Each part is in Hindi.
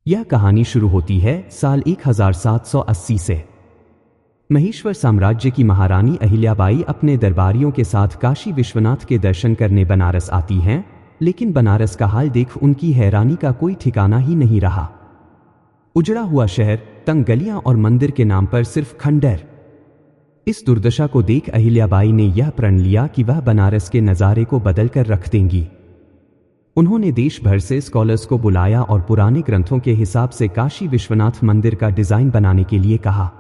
यह कहानी शुरू होती है साल 1780 से। महेश्वर साम्राज्य की महारानी अहिल्याबाई अपने दरबारियों के साथ काशी विश्वनाथ के दर्शन करने बनारस आती हैं, लेकिन बनारस का हाल देख उनकी हैरानी का कोई ठिकाना ही नहीं रहा। उजड़ा हुआ शहर, तंग गलियां और मंदिर के नाम पर सिर्फ खंडहर। इस दुर्दशा को देख अहिल्याबाई ने यह प्रण लिया कि वह बनारस के नज़ारे को बदल कर रख देंगी। उन्होंने देश भर से स्कॉलर्स को बुलाया और पुराने ग्रंथों के हिसाब से काशी विश्वनाथ मंदिर का डिजाइन बनाने के लिए कहा।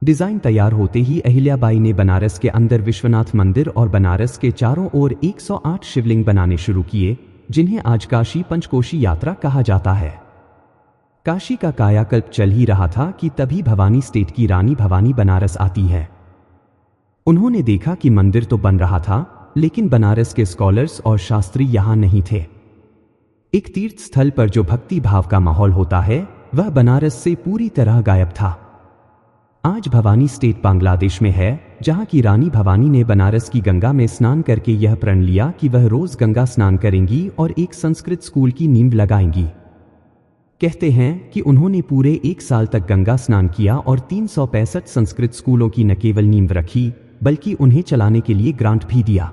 डिजाइन तैयार होते ही अहिल्याबाई ने बनारस के अंदर विश्वनाथ मंदिर और बनारस के चारों ओर 108 शिवलिंग बनाने शुरू किए, जिन्हें आज काशी पंचकोशी यात्रा कहा जाता है। काशी का कायाकल्प चल ही रहा था कि तभी भवानी स्टेट की रानी भवानी बनारस आती है। उन्होंने देखा कि मंदिर तो बन रहा था, लेकिन बनारस के स्कॉलर्स और शास्त्री यहां नहीं थे। एक तीर्थ स्थल पर जो भक्ति भाव का माहौल होता है, वह बनारस से पूरी तरह गायब था। आज भवानी स्टेट बांग्लादेश में है, जहां की रानी भवानी ने बनारस की गंगा में स्नान करके यह प्रण लिया कि वह रोज गंगा स्नान करेंगी और एक संस्कृत स्कूल की नींव लगाएंगी। कहते हैं कि उन्होंने पूरे 1 साल तक गंगा स्नान किया और 365 संस्कृत स्कूलों की न केवल नींव रखी, बल्कि उन्हें चलाने के लिए ग्रांट भी दिया।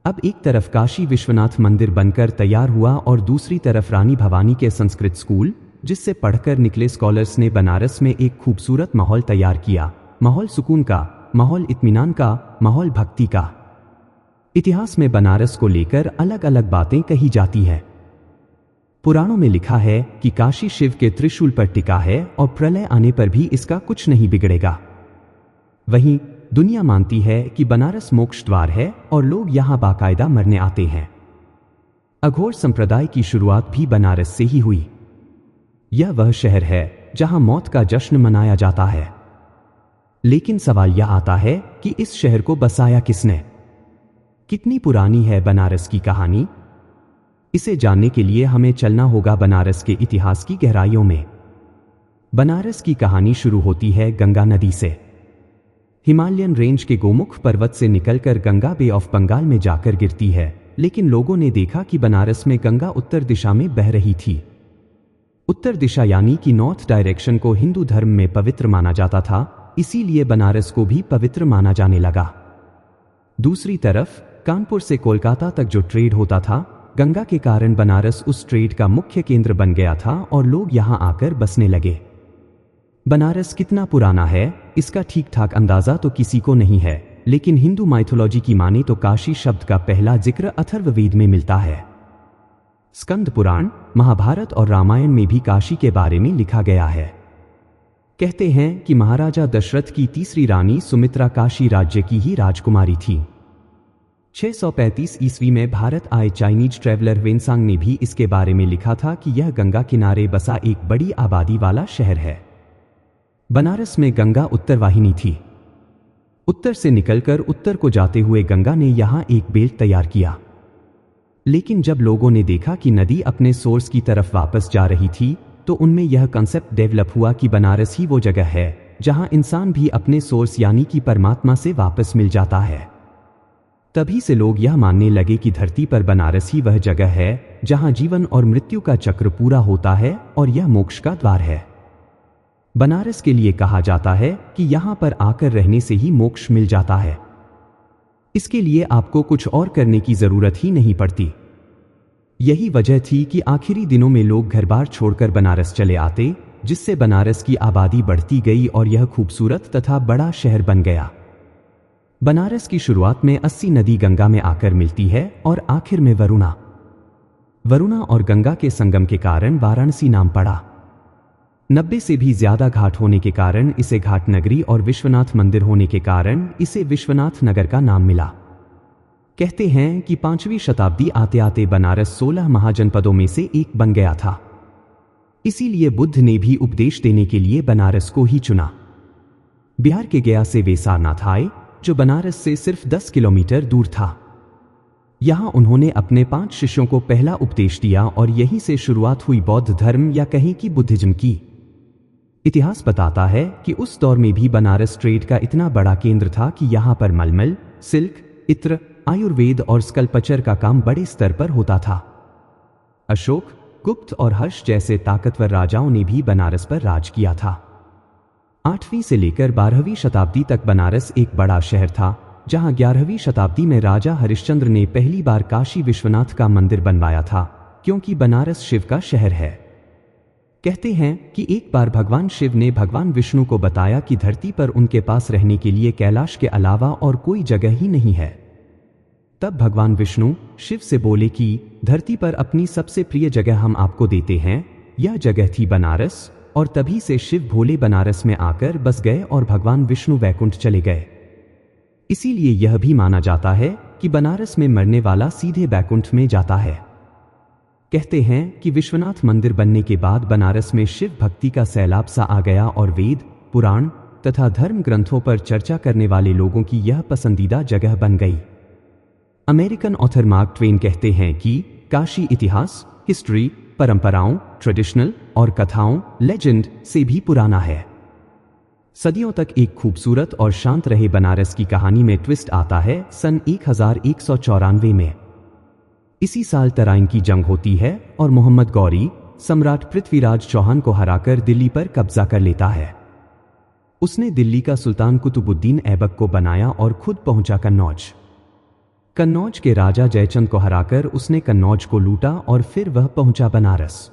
अब एक तरफ काशी विश्वनाथ मंदिर बनकर तैयार हुआ और दूसरी तरफ रानी भवानी के संस्कृत स्कूल, जिससे पढ़कर निकले स्कॉलर्स ने बनारस में एक खूबसूरत माहौल तैयार किया। माहौल सुकून का, माहौल इत्मीनान का, माहौल भक्ति का। इतिहास में बनारस को लेकर अलग अलग बातें कही जाती है। पुराणों में लिखा है कि काशी शिव के त्रिशूल पर टिका है और प्रलय आने पर भी इसका कुछ नहीं बिगड़ेगा। वहीं दुनिया मानती है कि बनारस मोक्ष द्वार है और लोग यहां बाकायदा मरने आते हैं। अघोर संप्रदाय की शुरुआत भी बनारस से ही हुई। यह वह शहर है जहां मौत का जश्न मनाया जाता है। लेकिन सवाल यह आता है कि इस शहर को बसाया किसने? कितनी पुरानी है बनारस की कहानी? इसे जानने के लिए हमें चलना होगा बनारस के इतिहास की गहराइयों में। बनारस की कहानी शुरू होती है गंगा नदी से। हिमालयन रेंज के गोमुख पर्वत से निकलकर गंगा बे ऑफ बंगाल में जाकर गिरती है, लेकिन लोगों ने देखा कि बनारस में गंगा उत्तर दिशा में बह रही थी। उत्तर दिशा यानी कि नॉर्थ डायरेक्शन को हिंदू धर्म में पवित्र माना जाता था, इसीलिए बनारस को भी पवित्र माना जाने लगा। दूसरी तरफ कानपुर से कोलकाता तक जो ट्रेड होता था, गंगा के कारण बनारस उस ट्रेड का मुख्य केंद्र बन गया था और लोग यहां आकर बसने लगे। बनारस कितना पुराना है, इसका ठीक ठाक अंदाजा तो किसी को नहीं है, लेकिन हिंदू माइथोलॉजी की माने तो काशी शब्द का पहला जिक्र अथर्ववेद में मिलता है। स्कंद पुराण, महाभारत और रामायण में भी काशी के बारे में लिखा गया है। कहते हैं कि महाराजा दशरथ की तीसरी रानी सुमित्रा काशी राज्य की ही राजकुमारी थी। 635 ईस्वी में भारत आए चाइनीज ट्रैवलर वेनसांग ने भी इसके बारे में लिखा था कि यह गंगा किनारे बसा एक बड़ी आबादी वाला शहर है। बनारस में गंगा उत्तरवाहिनी थी। उत्तर से निकलकर उत्तर को जाते हुए गंगा ने यहां एक बेल्ट तैयार किया। लेकिन जब लोगों ने देखा कि नदी अपने सोर्स की तरफ वापस जा रही थी, तो उनमें यह कंसेप्ट डेवलप हुआ कि बनारस ही वो जगह है जहां इंसान भी अपने सोर्स यानी कि परमात्मा से वापस मिल जाता है। तभी से लोग यह मानने लगे कि धरती पर बनारस ही वह जगह है जहां जीवन और मृत्यु का चक्र पूरा होता है और यह मोक्ष का द्वार है। बनारस के लिए कहा जाता है कि यहां पर आकर रहने से ही मोक्ष मिल जाता है। इसके लिए आपको कुछ और करने की जरूरत ही नहीं पड़ती। यही वजह थी कि आखिरी दिनों में लोग घर बार छोड़कर बनारस चले आते, जिससे बनारस की आबादी बढ़ती गई और यह खूबसूरत तथा बड़ा शहर बन गया। बनारस की शुरुआत में 80 नदी गंगा में आकर मिलती है और आखिर में वरुणा और गंगा के संगम के कारण वाराणसी नाम पड़ा। 90 से भी ज्यादा घाट होने के कारण इसे घाट नगरी और विश्वनाथ मंदिर होने के कारण इसे विश्वनाथ नगर का नाम मिला। कहते हैं कि 5वीं शताब्दी आते आते बनारस 16 महाजनपदों में से एक बन गया था। इसीलिए बुद्ध ने भी उपदेश देने के लिए बनारस को ही चुना। बिहार के गया से वे सारनाथ आए, जो बनारस से सिर्फ 10 किलोमीटर दूर था। यहां उन्होंने अपने 5 शिष्यों को पहला उपदेश दिया और यहीं से शुरुआत हुई बौद्ध धर्म या कहें कि बुद्धिज्म की। इतिहास बताता है कि उस दौर में भी बनारस ट्रेड का इतना बड़ा केंद्र था कि यहां पर मलमल, सिल्क, इत्र, आयुर्वेद और स्कल्पचर का काम बड़े स्तर पर होता था। अशोक, गुप्त और हर्ष जैसे ताकतवर राजाओं ने भी बनारस पर राज किया था। 8वीं से लेकर 12वीं शताब्दी तक बनारस एक बड़ा शहर था, जहां 11वीं शताब्दी में राजा हरिश्चंद्र ने पहली बार काशी विश्वनाथ का मंदिर बनवाया था, क्योंकि बनारस शिव का शहर है। कहते हैं कि एक बार भगवान शिव ने भगवान विष्णु को बताया कि धरती पर उनके पास रहने के लिए कैलाश के अलावा और कोई जगह ही नहीं है। तब भगवान विष्णु शिव से बोले कि धरती पर अपनी सबसे प्रिय जगह हम आपको देते हैं। यह जगह थी बनारस, और तभी से शिव भोले बनारस में आकर बस गए और भगवान विष्णु वैकुंठ चले गए। इसीलिए यह भी माना जाता है कि बनारस में मरने वाला सीधे वैकुंठ में जाता है। कहते हैं कि विश्वनाथ मंदिर बनने के बाद बनारस में शिव भक्ति का सैलाब सा आ गया और वेद, पुराण तथा धर्म ग्रंथों पर चर्चा करने वाले लोगों की यह पसंदीदा जगह बन गई। अमेरिकन ऑथर मार्क ट्वेन कहते हैं कि काशी इतिहास, हिस्ट्री, परंपराओं, ट्रेडिशनल और कथाओं, लेजेंड से भी पुराना है। सदियों तक एक खूबसूरत और शांत रहे बनारस की कहानी में ट्विस्ट आता है सन 1194 में। इसी साल तराइन की जंग होती है और मोहम्मद गौरी सम्राट पृथ्वीराज चौहान को हराकर दिल्ली पर कब्जा कर लेता है। उसने दिल्ली का सुल्तान कुतुबुद्दीन ऐबक को बनाया और खुद पहुंचा कन्नौज। कन्नौज के राजा जयचंद को हराकर उसने कन्नौज को लूटा और फिर वह पहुंचा बनारस।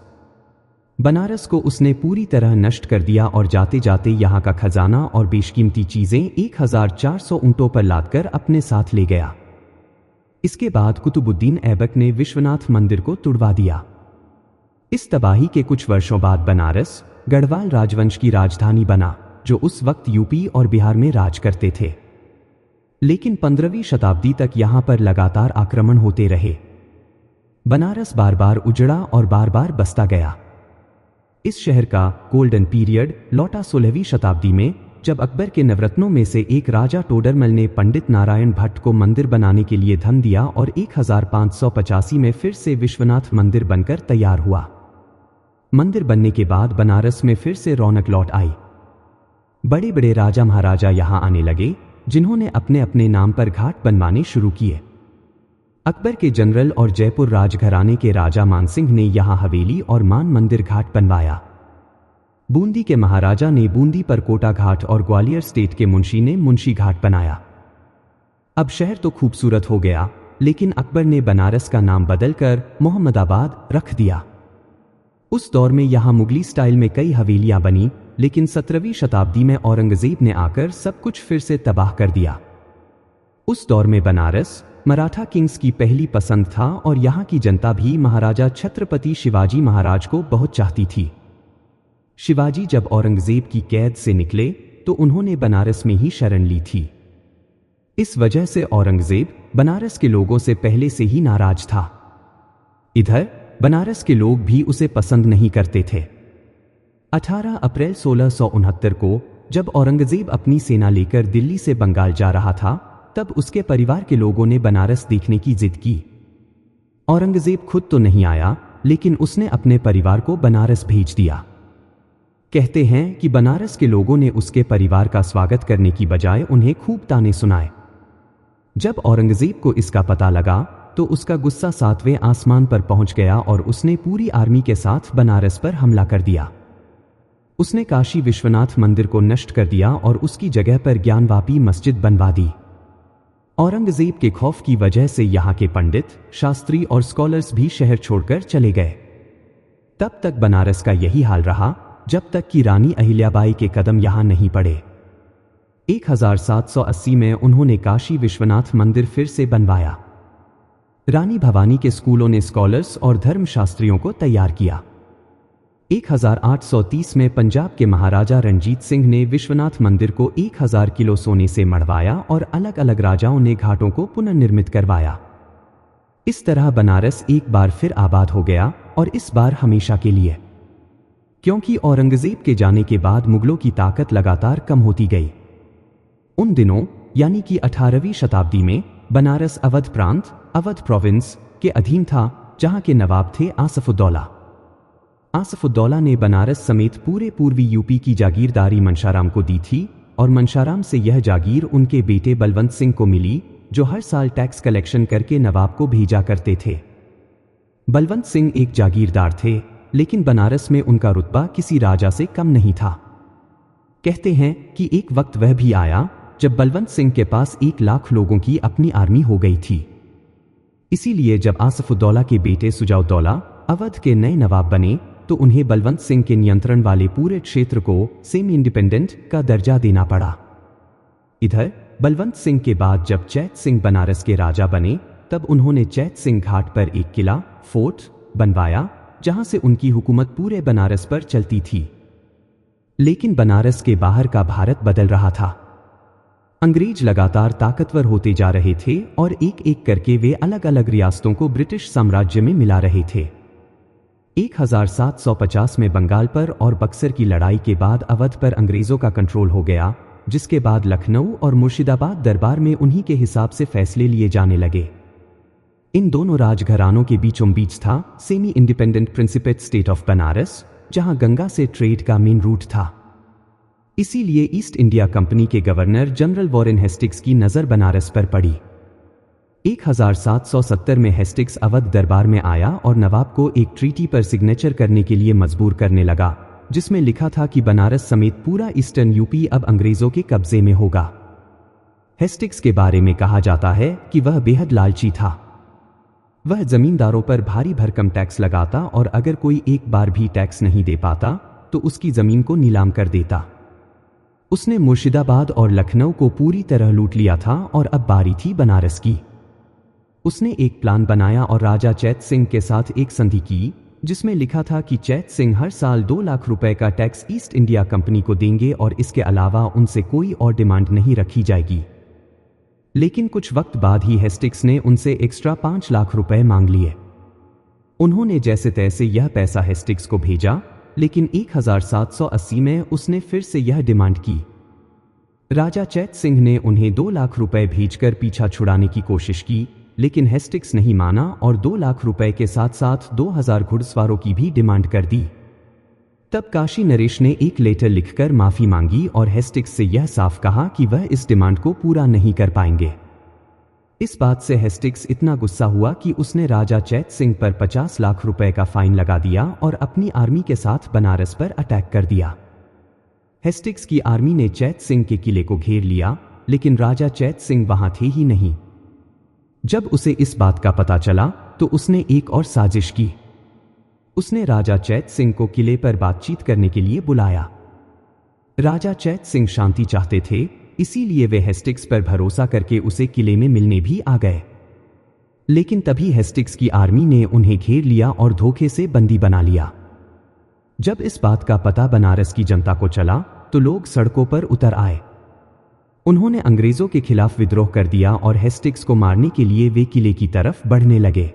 बनारस को उसने पूरी तरह नष्ट कर दिया और जाते जाते यहां का खजाना और बेशकीमती चीजें 1400 ऊंटों पर लादकर अपने साथ ले गया। इसके बाद कुतुबुद्दीन ऐबक ने विश्वनाथ मंदिर को तुड़वा दिया। इस तबाही के कुछ वर्षों बाद बनारस गढ़वाल राजवंश की राजधानी बना, जो उस वक्त यूपी और बिहार में राज करते थे। लेकिन 15वीं शताब्दी तक यहां पर लगातार आक्रमण होते रहे। बनारस बार बार उजड़ा और बार बार बसता गया। इस शहर का गोल्डन पीरियड लौटा 16वीं शताब्दी में, जब अकबर के नवरत्नों में से एक राजा टोडरमल ने पंडित नारायण भट्ट को मंदिर बनाने के लिए धन दिया और 1585 में फिर से विश्वनाथ मंदिर बनकर तैयार हुआ। मंदिर बनने के बाद बनारस में फिर से रौनक लौट आई। बड़े बड़े राजा महाराजा यहां आने लगे, जिन्होंने अपने अपने नाम पर घाट बनवाने शुरू किए। अकबर के जनरल और जयपुर राजघराने के राजा मानसिंह ने यहां हवेली और मान मंदिर घाट बनवाया। बूंदी के महाराजा ने बूंदी पर कोटा घाट और ग्वालियर स्टेट के मुंशी ने मुंशी घाट बनाया। अब शहर तो खूबसूरत हो गया, लेकिन अकबर ने बनारस का नाम बदलकर मोहम्मदाबाद रख दिया। उस दौर में यहां मुगली स्टाइल में कई हवेलियां बनी, लेकिन 17वीं शताब्दी में औरंगजेब ने आकर सब कुछ फिर से तबाह कर दिया। उस दौर में बनारस मराठा किंग्स की पहली पसंद था और यहां की जनता भी महाराजा छत्रपति शिवाजी महाराज को बहुत चाहती थी। शिवाजी जब औरंगजेब की कैद से निकले तो उन्होंने बनारस में ही शरण ली थी। इस वजह से औरंगजेब बनारस के लोगों से पहले से ही नाराज था। इधर बनारस के लोग भी उसे पसंद नहीं करते थे। 18 अप्रैल 1669 को जब औरंगजेब अपनी सेना लेकर दिल्ली से बंगाल जा रहा था, तब उसके परिवार के लोगों ने बनारस देखने की जिद की। औरंगजेब खुद तो नहीं आया, लेकिन उसने अपने परिवार को बनारस भेज दिया। कहते हैं कि बनारस के लोगों ने उसके परिवार का स्वागत करने की बजाय उन्हें खूब ताने सुनाए। जब औरंगजेब को इसका पता लगा तो उसका गुस्सा 7वें आसमान पर पहुंच गया और उसने पूरी आर्मी के साथ बनारस पर हमला कर दिया। उसने काशी विश्वनाथ मंदिर को नष्ट कर दिया और उसकी जगह पर ज्ञानवापी मस्जिद बनवा दी। औरंगजेब के खौफ की वजह से यहाँ के पंडित, शास्त्री और स्कॉलर्स भी शहर छोड़कर चले गए। तब तक बनारस का यही हाल रहा, जब तक कि रानी अहिल्याबाई के कदम यहां नहीं पड़े। 1780 में उन्होंने काशी विश्वनाथ मंदिर फिर से बनवाया। रानी भवानी के स्कूलों ने स्कॉलर्स और धर्मशास्त्रियों को तैयार किया। 1830 में पंजाब के महाराजा रणजीत सिंह ने विश्वनाथ मंदिर को 1000 किलो सोने से मढ़वाया और अलग अलग राजाओं ने घाटों को पुनर्निर्मित करवाया। इस तरह बनारस एक बार फिर आबाद हो गया, और इस बार हमेशा के लिए। क्योंकि औरंगजेब के जाने के बाद मुगलों की ताकत लगातार कम होती गई। उन दिनों यानी कि 18वीं शताब्दी में बनारस अवध प्रांत, अवध प्रोविंस के अधीन था, जहां के नवाब थे आसफुद्दौला। आसफुद्दौला ने बनारस समेत पूरे पूर्वी यूपी की जागीरदारी मनशाराम को दी थी, और मनशाराम से यह जागीर उनके बेटे बलवंत सिंह को मिली, जो हर साल टैक्स कलेक्शन करके नवाब को भेजा करते थे। बलवंत सिंह एक जागीरदार थे, लेकिन बनारस में उनका रुतबा किसी राजा से कम नहीं था। कहते हैं कि एक वक्त वह भी आया जब बलवंत सिंह के पास 1 लाख लोगों की अपनी आर्मी हो गई थी। इसीलिए जब आसफउद्दौला के बेटे सुजाउद्दौला अवध के नए नवाब बने तो उन्हें बलवंत सिंह के नियंत्रण वाले पूरे क्षेत्र को सेमी इंडिपेंडेंट का दर्जा देना पड़ा। इधर बलवंत सिंह के बाद जब चैत सिंह बनारस के राजा बने तब उन्होंने चैत सिंह घाट पर एक किला फोर्ट बनवाया जहां से उनकी हुकूमत पूरे बनारस पर चलती थी। लेकिन बनारस के बाहर का भारत बदल रहा था। अंग्रेज लगातार ताकतवर होते जा रहे थे और एक एक करके वे अलग अलग रियासतों को ब्रिटिश साम्राज्य में मिला रहे थे। 1750 में बंगाल पर और बक्सर की लड़ाई के बाद अवध पर अंग्रेजों का कंट्रोल हो गया, जिसके बाद लखनऊ और मुर्शिदाबाद दरबार में उन्हीं के हिसाब से फैसले लिए जाने लगे। इन दोनों राजघरानों के बीचों बीच था semi independent principate state of Banaras, जहां गंगा से ट्रेड का मेन रूट था। इसीलिए ईस्ट इंडिया कंपनी के गवर्नर जनरल वॉरेन हेस्टिक्स की नजर बनारस पर पड़ी। 1770 में हेस्टिक्स अवध दरबार में आया और नवाब को एक ट्रीटी पर सिग्नेचर करने के लिए मजबूर करने लगा, जिसमें लिखा था कि बनारस समेत पूरा ईस्टर्न यूपी अब अंग्रेजों के कब्जे में होगा। हेस्टिक्स के बारे में कहा जाता है कि वह बेहद लालची था। वह जमींदारों पर भारी भरकम टैक्स लगाता और अगर कोई एक बार भी टैक्स नहीं दे पाता तो उसकी जमीन को नीलाम कर देता। उसने मुर्शिदाबाद और लखनऊ को पूरी तरह लूट लिया था और अब बारी थी बनारस की। उसने एक प्लान बनाया और राजा चैत सिंह के साथ एक संधि की, जिसमें लिखा था कि चैत सिंह हर साल 2 लाख रुपए का टैक्स ईस्ट इंडिया कंपनी को देंगे और इसके अलावा उनसे कोई और डिमांड नहीं रखी जाएगी। लेकिन कुछ वक्त बाद ही हेस्टिक्स ने उनसे एक्स्ट्रा 5 लाख रुपए मांग लिए। उन्होंने जैसे तैसे यह पैसा हेस्टिक्स को भेजा, लेकिन 1780 में उसने फिर से यह डिमांड की। राजा चैत सिंह ने उन्हें 2 लाख रुपए भेजकर पीछा छुड़ाने की कोशिश की, लेकिन हेस्टिक्स नहीं माना और 2 लाख रुपए के साथ साथ 2000 घुड़सवारों की भी डिमांड कर दी। तब काशी नरेश ने एक लेटर लिखकर माफी मांगी और हेस्टिक्स से यह साफ कहा कि वह इस डिमांड को पूरा नहीं कर पाएंगे। इस बात से हेस्टिक्स इतना गुस्सा हुआ कि उसने राजा चैत सिंह पर 50 लाख रुपए का फाइन लगा दिया और अपनी आर्मी के साथ बनारस पर अटैक कर दिया। हेस्टिक्स की आर्मी ने चैत सिंह के किले को घेर लिया, लेकिन राजा चैत सिंह वहां थे ही नहीं। जब उसे इस बात का पता चला तो उसने एक और साजिश की। उसने राजा चैत सिंह को किले पर बातचीत करने के लिए बुलाया। राजा चैत सिंह शांति चाहते थे, इसीलिए वे हेस्टिक्स पर भरोसा करके उसे किले में मिलने भी आ गए। लेकिन तभी हेस्टिक्स की आर्मी ने उन्हें घेर लिया और धोखे से बंदी बना लिया। जब इस बात का पता बनारस की जनता को चला तो लोग सड़कों पर उतर आए। उन्होंने अंग्रेजों के खिलाफ विद्रोह कर दिया और हेस्टिक्स को मारने के लिए वे किले की तरफ बढ़ने लगे।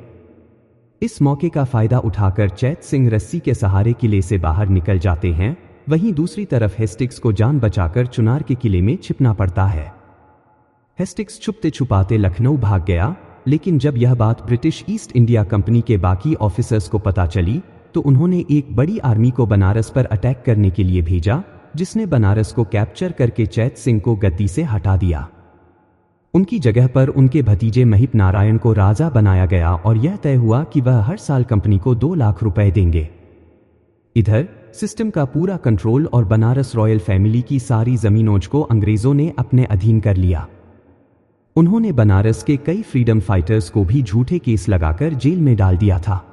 इस मौके का फायदा उठाकर चैत सिंह रस्सी के सहारे किले से बाहर निकल जाते हैं। वहीं दूसरी तरफ हेस्टिक्स को जान बचाकर चुनार के किले में छिपना पड़ता है। हेस्टिक्स छुपते छुपाते लखनऊ भाग गया, लेकिन जब यह बात ब्रिटिश ईस्ट इंडिया कंपनी के बाकी ऑफिसर्स को पता चली तो उन्होंने एक बड़ी आर्मी को बनारस पर अटैक करने के लिए भेजा, जिसने बनारस को कैप्चर करके चैत सिंह को गद्दी से हटा दिया। उनकी जगह पर उनके भतीजे महिप नारायण को राजा बनाया गया और यह तय हुआ कि वह हर साल कंपनी को 2 लाख रुपए देंगे। इधर सिस्टम का पूरा कंट्रोल और बनारस रॉयल फैमिली की सारी जमीनों को अंग्रेजों ने अपने अधीन कर लिया। उन्होंने बनारस के कई फ्रीडम फाइटर्स को भी झूठे केस लगाकर जेल में डाल दिया था।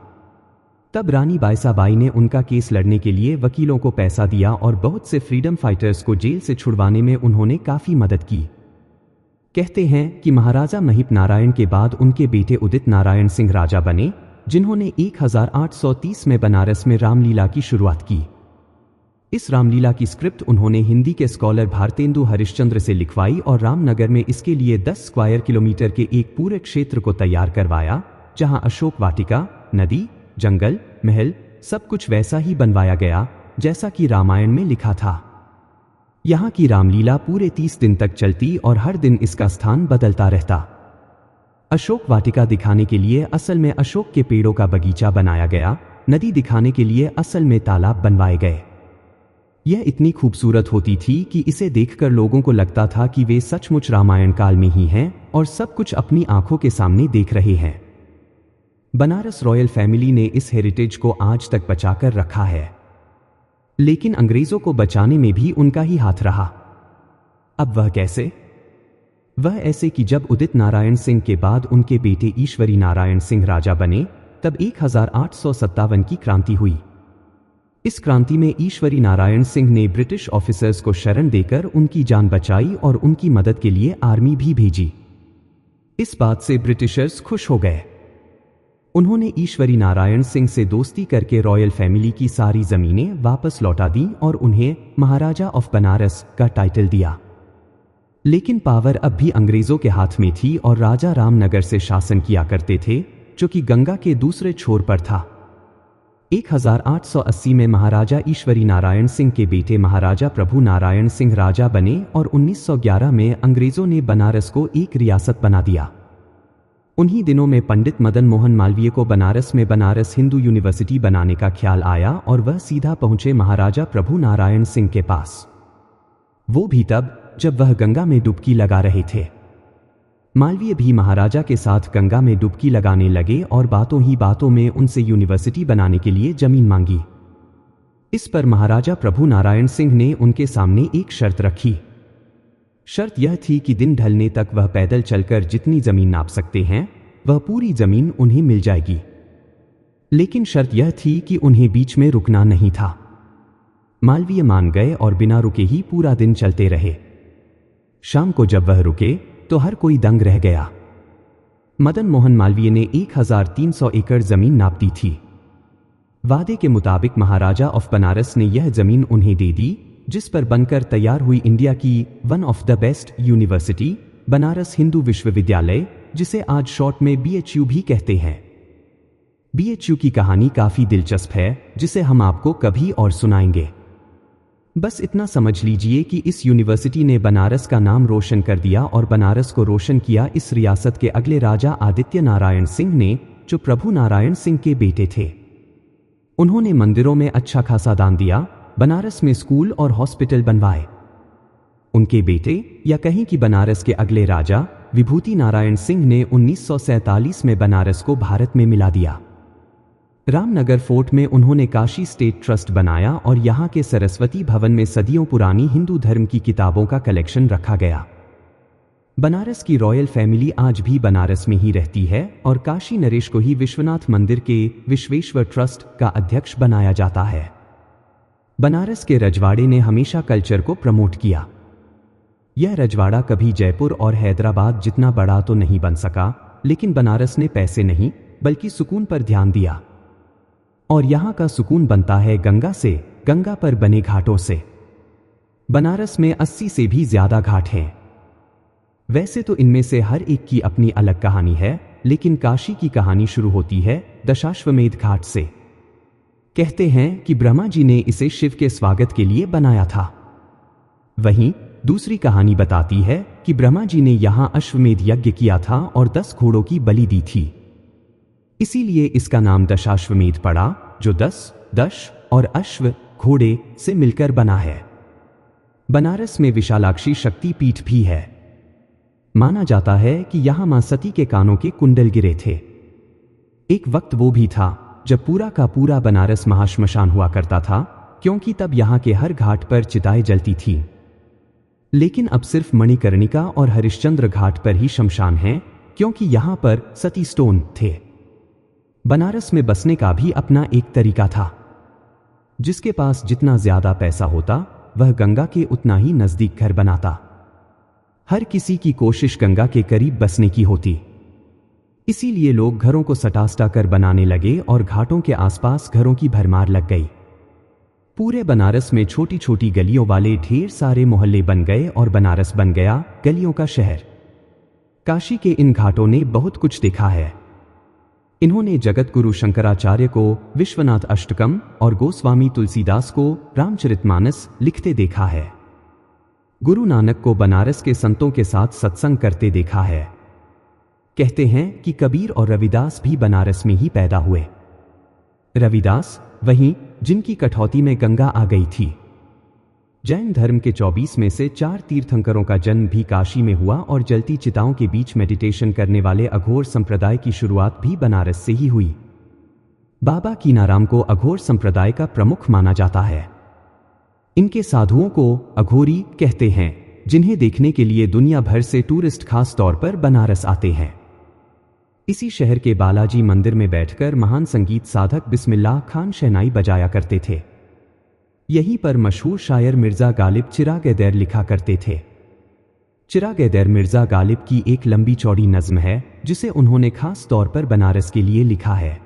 तब रानी बायसाबाई ने उनका केस लड़ने के लिए वकीलों को पैसा दिया और बहुत से फ्रीडम फाइटर्स को जेल से छुड़वाने में उन्होंने काफी मदद की। कहते हैं कि महाराजा महिप नारायण के बाद उनके बेटे उदित नारायण सिंह राजा बने, जिन्होंने 1830 में बनारस में रामलीला की शुरुआत की। इस रामलीला की स्क्रिप्ट उन्होंने हिंदी के स्कॉलर भारतेंदु हरिश्चंद्र से लिखवाई और रामनगर में इसके लिए 10 स्क्वायर किलोमीटर के एक पूरे क्षेत्र को तैयार करवाया, जहां अशोक वाटिका, नदी, जंगल, महल सब कुछ वैसा ही बनवाया गया जैसा कि रामायण में लिखा था। यहाँ की रामलीला पूरे 30 दिन तक चलती और हर दिन इसका स्थान बदलता रहता। अशोक वाटिका दिखाने के लिए असल में अशोक के पेड़ों का बगीचा बनाया गया, नदी दिखाने के लिए असल में तालाब बनवाए गए। यह इतनी खूबसूरत होती थी कि इसे देखकर लोगों को लगता था कि वे सचमुच रामायण काल में ही हैं और सब कुछ अपनी आंखों के सामने देख रहे हैं। बनारस रॉयल फैमिली ने इस हेरिटेज को आज तक बचाकर रखा है, लेकिन अंग्रेजों को बचाने में भी उनका ही हाथ रहा। अब वह कैसे? वह ऐसे कि जब उदित नारायण सिंह के बाद उनके बेटे ईश्वरी नारायण सिंह राजा बने, तब 1857 की क्रांति हुई। इस क्रांति में ईश्वरी नारायण सिंह ने ब्रिटिश ऑफिसर्स को शरण देकर उनकी जान बचाई और उनकी मदद के लिए आर्मी भी भेजी। इस बात से ब्रिटिशर्स खुश हो गए। उन्होंने ईश्वरी नारायण सिंह से दोस्ती करके रॉयल फैमिली की सारी जमीनें वापस लौटा दी और उन्हें महाराजा ऑफ बनारस का टाइटल दिया। लेकिन पावर अब भी अंग्रेजों के हाथ में थी और राजा रामनगर से शासन किया करते थे, जो कि गंगा के दूसरे छोर पर था। 1880 में महाराजा ईश्वरी नारायण सिंह के बेटे महाराजा प्रभु नारायण सिंह राजा बने और 1911 में अंग्रेजों ने बनारस को एक रियासत बना दिया। उन्हीं दिनों में पंडित मदन मोहन मालवीय को बनारस में बनारस हिंदू यूनिवर्सिटी बनाने का ख्याल आया और वह सीधा पहुंचे महाराजा प्रभु नारायण सिंह के पास। वो भी तब जब वह गंगा में डुबकी लगा रहे थे। मालवीय भी महाराजा के साथ गंगा में डुबकी लगाने लगे और बातों ही बातों में उनसे यूनिवर्सिटी बनाने के लिए जमीन मांगी। इस पर महाराजा प्रभु नारायण सिंह ने उनके सामने एक शर्त रखी। शर्त यह थी कि दिन ढलने तक वह पैदल चलकर जितनी जमीन नाप सकते हैं, वह पूरी जमीन उन्हें मिल जाएगी। लेकिन शर्त यह थी कि उन्हें बीच में रुकना नहीं था। मालवीय मान गए और बिना रुके ही पूरा दिन चलते रहे। शाम को जब वह रुके तो हर कोई दंग रह गया। मदन मोहन मालवीय ने 1300 एकड़ जमीन नाप दी थी। वादे के मुताबिक महाराजा ऑफ बनारस ने यह जमीन उन्हें दे दी, जिस पर बनकर तैयार हुई इंडिया की one of the best university Banaras Hindu विश्वविद्यालय, जिसे आज शॉर्ट में BHU भी कहते हैं। BHU की कहानी काफी दिलचस्प है, जिसे हम आपको कभी और सुनाएंगे। बस इतना समझ लीजिए कि इस यूनिवर्सिटी ने बनारस का नाम रोशन कर दिया और बनारस को रोशन किया इस रियासत के अगले राजा आदित्य नारायण सिंह ने, जो प्रभु नारायण सिंह के बेटे थे। उन्होंने मंदिरों में अच्छा खासा दान दिया, बनारस में स्कूल और हॉस्पिटल बनवाए। उनके बेटे या कहें कि बनारस के अगले राजा विभूति नारायण सिंह ने 1947 में बनारस को भारत में मिला दिया। रामनगर फोर्ट में उन्होंने काशी स्टेट ट्रस्ट बनाया और यहाँ के सरस्वती भवन में सदियों पुरानी हिंदू धर्म की किताबों का कलेक्शन रखा गया। बनारस की रॉयल फैमिली आज भी बनारस में ही रहती है और काशी नरेश को ही विश्वनाथ मंदिर के विश्वेश्वर ट्रस्ट का अध्यक्ष बनाया जाता है। बनारस के रजवाड़े ने हमेशा कल्चर को प्रमोट किया। यह रजवाड़ा कभी जयपुर और हैदराबाद जितना बड़ा तो नहीं बन सका, लेकिन बनारस ने पैसे नहीं बल्कि सुकून पर ध्यान दिया। और यहाँ का सुकून बनता है गंगा से, गंगा पर बने घाटों से। बनारस में 80 से भी ज्यादा घाट हैं। वैसे तो इनमें से हर एक की अपनी अलग कहानी है, लेकिन काशी की कहानी शुरू होती है दशाश्वमेध घाट से। कहते हैं कि ब्रह्मा जी ने इसे शिव के स्वागत के लिए बनाया था। वहीं दूसरी कहानी बताती है कि ब्रह्मा जी ने यहां अश्वमेध यज्ञ किया था और 10 घोड़ों की बलि दी थी। इसीलिए इसका नाम दशाश्वमेध पड़ा, जो 10 और अश्व घोड़े से मिलकर बना है। बनारस में विशालाक्षी शक्ति पीठ भी है। माना जाता है कि यहां मां सती के कानों के कुंडल गिरे थे। एक वक्त वो भी था जब पूरा का पूरा बनारस महाश्मशान हुआ करता था, क्योंकि तब यहां के हर घाट पर चिताएं जलती थी। लेकिन अब सिर्फ मणिकर्णिका और हरिश्चंद्र घाट पर ही शमशान हैं, क्योंकि यहां पर सती स्टोन थे। बनारस में बसने का भी अपना एक तरीका था। जिसके पास जितना ज्यादा पैसा होता, वह गंगा के उतना ही नजदीक घर बनाता। हर किसी की कोशिश गंगा के करीब बसने की होती। इसीलिए लोग घरों को सटासटा कर बनाने लगे और घाटों के आसपास घरों की भरमार लग गई। पूरे बनारस में छोटी छोटी गलियों वाले ढेर सारे मोहल्ले बन गए और बनारस बन गया गलियों का शहर। काशी के इन घाटों ने बहुत कुछ देखा है। इन्होंने जगत गुरु शंकराचार्य को विश्वनाथ अष्टकम और गोस्वामी तुलसीदास को रामचरितमानस लिखते देखा है। गुरु नानक को बनारस के संतों के साथ सत्संग करते देखा है। कहते हैं कि कबीर और रविदास भी बनारस में ही पैदा हुए। रविदास वहीं जिनकी कठौती में गंगा आ गई थी। जैन धर्म के 24 में से 4 तीर्थंकरों का जन्म भी काशी में हुआ और जलती चिताओं के बीच मेडिटेशन करने वाले अघोर संप्रदाय की शुरुआत भी बनारस से ही हुई। बाबा कीनाराम को अघोर संप्रदाय का प्रमुख माना जाता है। इनके साधुओं को अघोरी कहते हैं, जिन्हें देखने के लिए दुनिया भर से टूरिस्ट खास तौर पर बनारस आते हैं। इसी शहर के बालाजी मंदिर में बैठकर महान संगीत साधक बिस्मिल्लाह खान शहनाई बजाया करते थे। यहीं पर मशहूर शायर मिर्जा गालिब चिराग-ए-दौर लिखा करते थे। चिराग-ए-दौर मिर्जा गालिब की एक लंबी चौड़ी नज्म है, जिसे उन्होंने खास तौर पर बनारस के लिए लिखा है।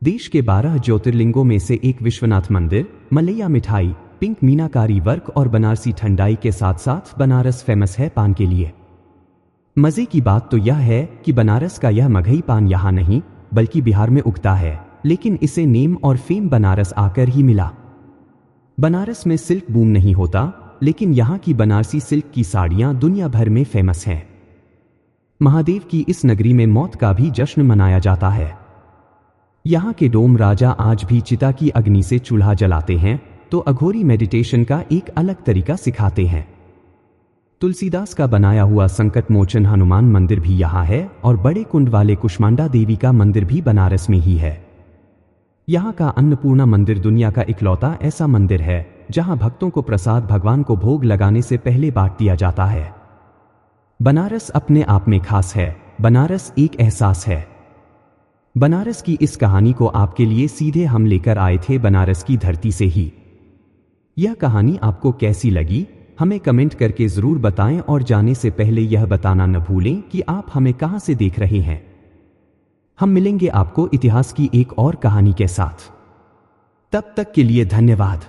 देश के 12 ज्योतिर्लिंगों में से एक विश्वनाथ मंदिर, मलैया मिठाई, पिंक मीनाकारी वर्क और बनारसी ठंडाई के साथ साथ बनारस फेमस है पान के लिए। मजे की बात तो यह है कि बनारस का यह मगही पान यहाँ नहीं बल्कि बिहार में उगता है, लेकिन इसे नेम और फेम बनारस आकर ही मिला। बनारस में सिल्क बूम नहीं होता, लेकिन यहाँ की बनारसी सिल्क की साड़ियाँ दुनिया भर में फेमस हैं। महादेव की इस नगरी में मौत का भी जश्न मनाया जाता है। यहाँ के डोम राजा आज भी चिता की अग्नि से चूल्हा जलाते हैं, तो अघोरी मेडिटेशन का एक अलग तरीका सिखाते हैं। तुलसीदास का बनाया हुआ संकट मोचन हनुमान मंदिर भी यहाँ है और बड़े कुंड वाले कुष्मांडा देवी का मंदिर भी बनारस में ही है। यहाँ का अन्नपूर्णा मंदिर दुनिया का इकलौता ऐसा मंदिर है जहाँ भक्तों को प्रसाद भगवान को भोग लगाने से पहले बांट दिया जाता है। बनारस अपने आप में खास है। बनारस एक एहसास है। बनारस की इस कहानी को आपके लिए सीधे हम लेकर आए थे बनारस की धरती से ही। यह कहानी आपको कैसी लगी हमें कमेंट करके जरूर बताएं और जाने से पहले यह बताना न भूलें कि आप हमें कहां से देख रहे हैं। हम मिलेंगे आपको इतिहास की एक और कहानी के साथ। तब तक के लिए धन्यवाद।